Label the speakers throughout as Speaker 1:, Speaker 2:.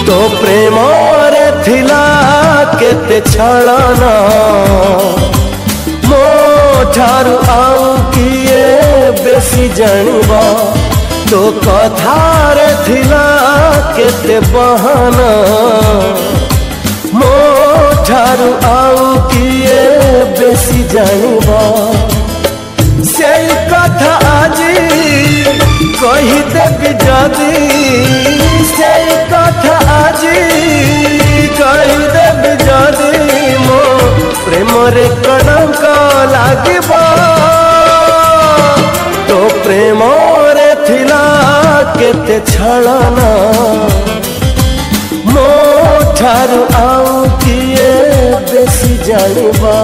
Speaker 1: तो प्रेम रे थिला केते छलना मो ठारू आउ किए बेसी जानिबा तो कथारे थिला केते बहाना मो ठारू आउ किए बेसी जानिबा से कथा आजी कही देवी जदी से कथा आजी कही देवी जदी मो प्रेम रे कलंक लागिबा तो प्रेम रे थिला केते छलना मो ठारू आउ किए बेसी जानिबा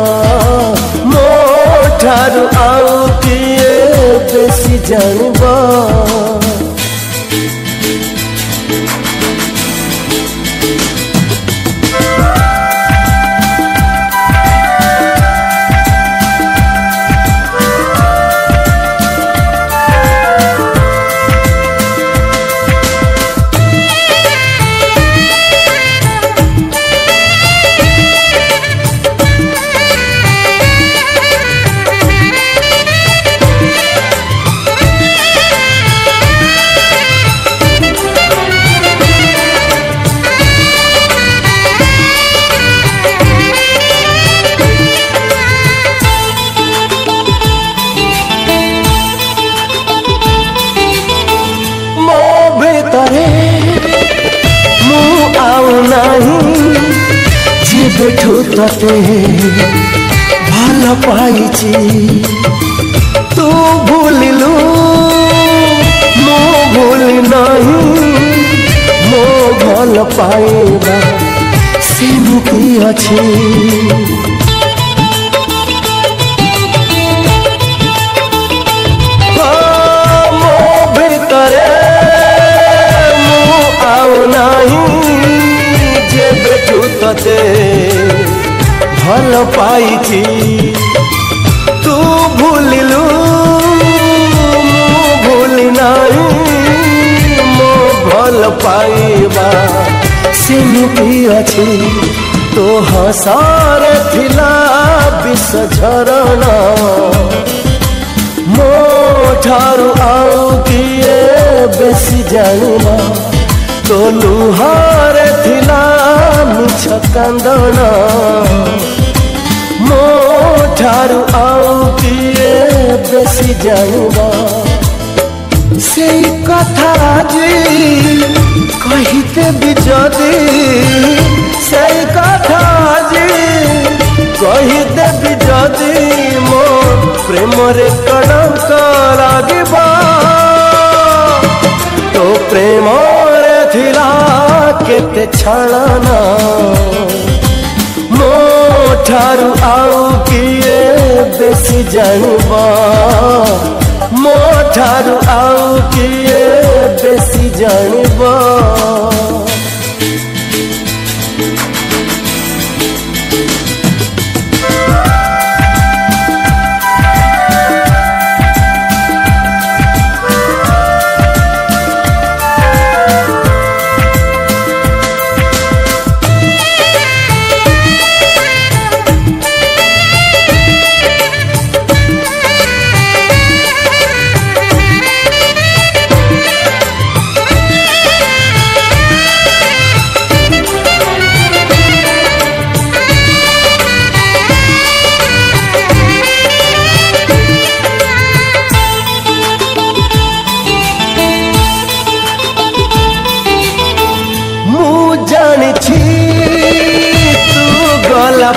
Speaker 1: मो ठारू आउ किए बेसी जानिबा नहीं जेबेठू तते भल पाइछि तू भूलिलु मो भूली नहीं मो भल पाइबा सेमती अछि मो भितरे मु आउ नहीं जेबेठू तते भल पाइछि तू भूलिलु मु भूली नहीं मो भल पाइबा सेमती अछि तो हसारे थिला विष झरणा मो ठारू आउ किए बेसी जानिबा तो लुहारे थिला मिछ कांदना मो ठारू आउ किए बेसी जानिबा से कथा जी कहिते बिजदी से कथा जी कहिते बिजदी मो प्रेम रे कणक लागिबा तो प्रेम रे थिला केते छळना मो ठारू आउ किए बेसी जानिबा मो ठारू आउ किए बेसी जानिबा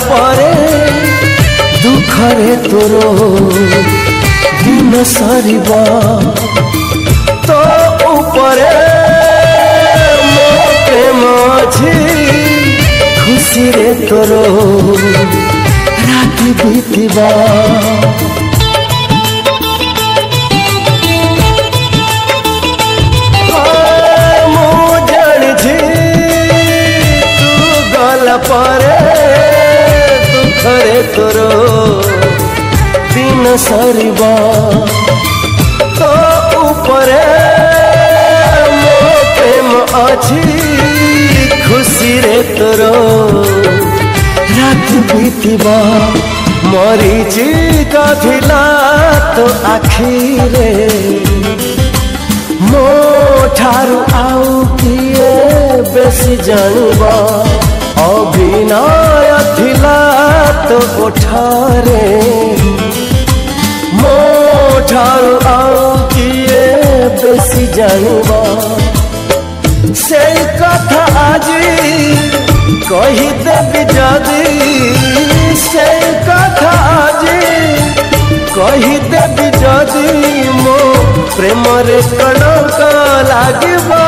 Speaker 1: परे दुखरे तोरो दिन सरिबा तो ऊपरे मो प्रेम अछि खुशी रे तोरो राति बीतिबा मो जानिछि तू गला परे खरे तोरो दिन सरिबा तो ऊपरे मो प्रेम अछि खुशी रे तोरो रात बीतिबा मरीची गाधिला तो आखिरे मो ठारू आउ किए बेसी जानिबा अभिनय थिला तो ओठारे मो ठारू आउ किए बेसी जानिबा से कथा आजी कही देबी जदी से कथा आजी कही देबी जदी मो प्रेम रे कणक लागिबा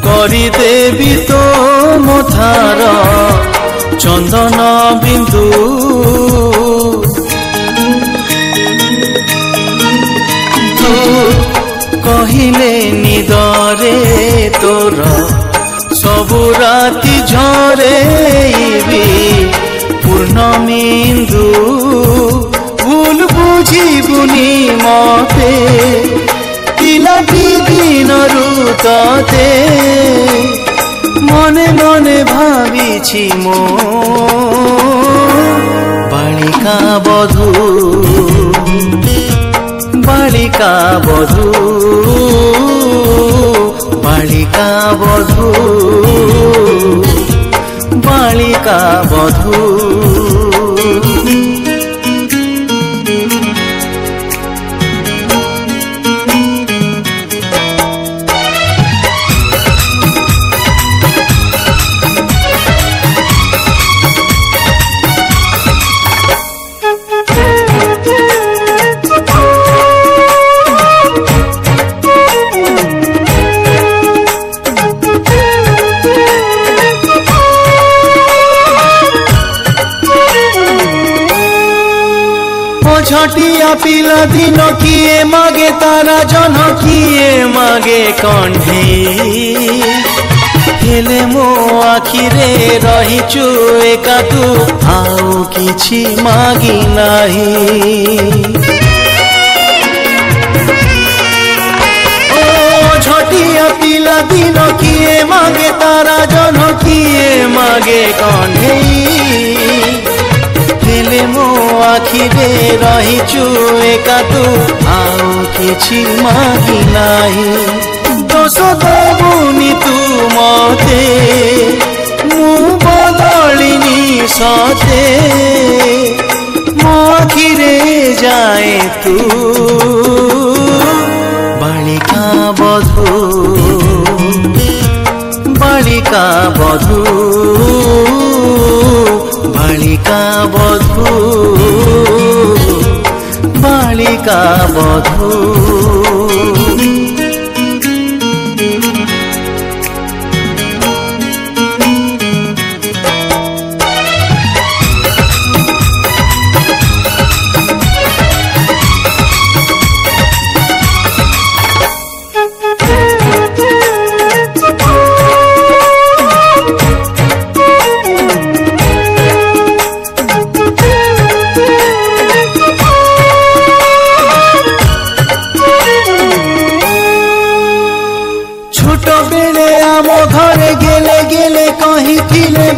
Speaker 1: କରିଦେବି ତୋ ମଥାର ଚନ୍ଦନ ବିନ୍ଦୁ ତୁ କହିଲେ ନିଦରେ ତୋର ସବୁ ରାତି ଝରେଇବି ପୂର୍ଣ୍ଣମିନ୍ଦୁ ଭୁଲ ବୁଝିବୁନି ମତେ ପିଲାଟି ଦିନରୁ ତତେ মনে মনে ভাবিছি মো বালিকা বধূ বালিকা বধূ বালিকা বধূ বালিকা বধূ छटिया पिला दिन किए मागे तारा जन किए मागे कंढे हेले मो आखिरे रहिचु एका तू आउ किछि मागी नाही ओ छटिया पिला दिन किए मागे तारा जन किए मागे कंढे हेले मो आखिरे रहिचु एका तू आउ किछि मागी नाही दोष देबुनि तू मते मु बदलिनी सते मो आखिरे जाए तू बालिका बधू बालिका बधू बालिका बधू बालिका बधू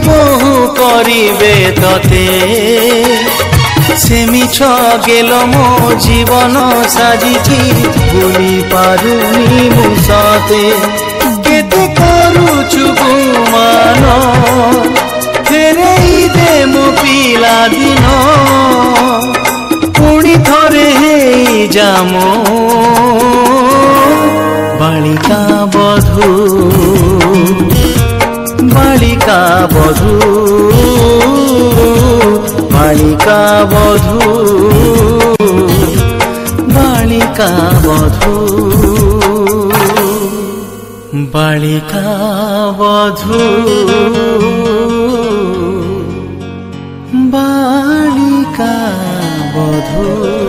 Speaker 1: बहु करिबे तते से मिछ गेल मो जीवन साजिछि भूली पारुनी मु सते केते करूछु गुमान फेरेई दे मो पिला दिन पुणी थरे हेई जामो बालिका बधू बालिका बधू बालिका बधू बालिका बधू बालिका बधू बालिका बधू।